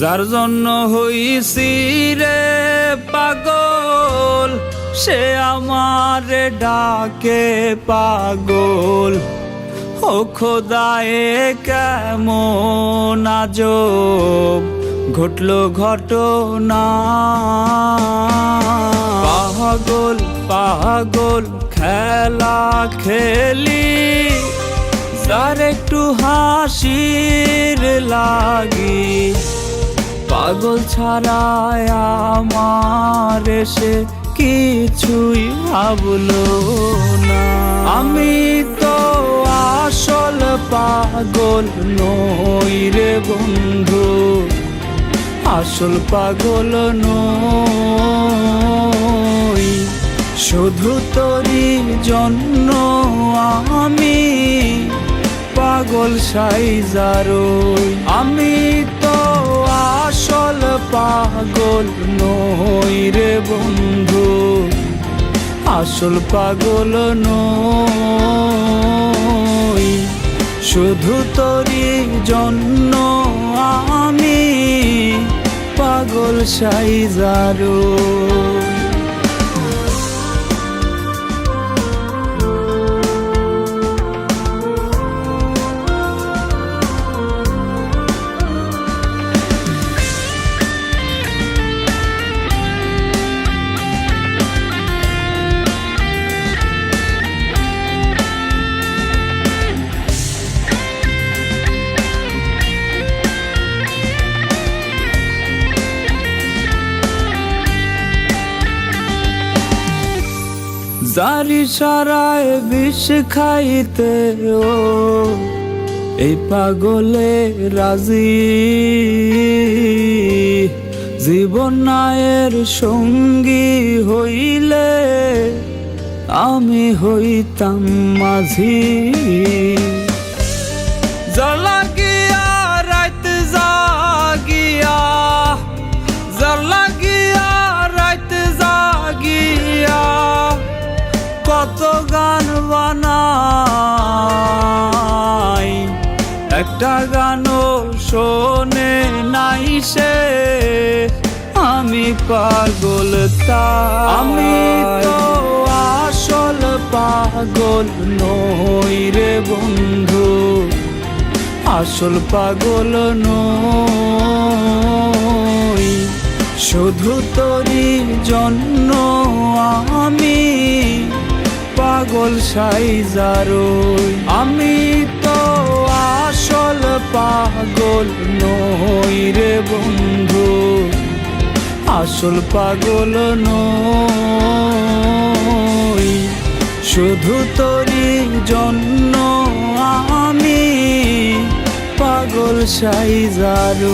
যার জন্য হইছি রে পাগল, সে আমারে ডাকে পাগল। ও খোদায়ে কেমন আজব ঘটলো ঘটনা। পাগল পাগল খেলা খেলি, যার একটু হাসির লাগি। পাগল ছাড়ায় আমার সে কিছুই ভাবলো না। আমি তো আসল পাগল নই রে বন্ধু, আসল পাগল নই। শুধু তোরই জন্য আমি পাগল সাইজারই। আমি তো আসল পাগল নই রে বন্ধু, আসল পাগল নই। শুধু তোরই জন্য আমি পাগল সাইজারই। যারি সারায় বিষ খাইতে ও এই পাগলে রাজি। জীবন নায়ের সঙ্গী হইলে আমি হইতাম মাঝি। জলাগিয়া রাত জাগিয়া, জলাগিয়া রাত জাগিয়া কত গান বানাই, একটা গানও শোনে নাই সে। আমি পাগল তাই। আমি তো আসল পাগল নই রে বন্ধু, আসল পাগল নই। শুধু তোরই জন্য আমি পাগল সাইজারই। আমি তো আসল পাগল নই রে বন্ধু, আসল পাগল নই। শুধু তোরই জন্য আমি পাগল সাইজারই।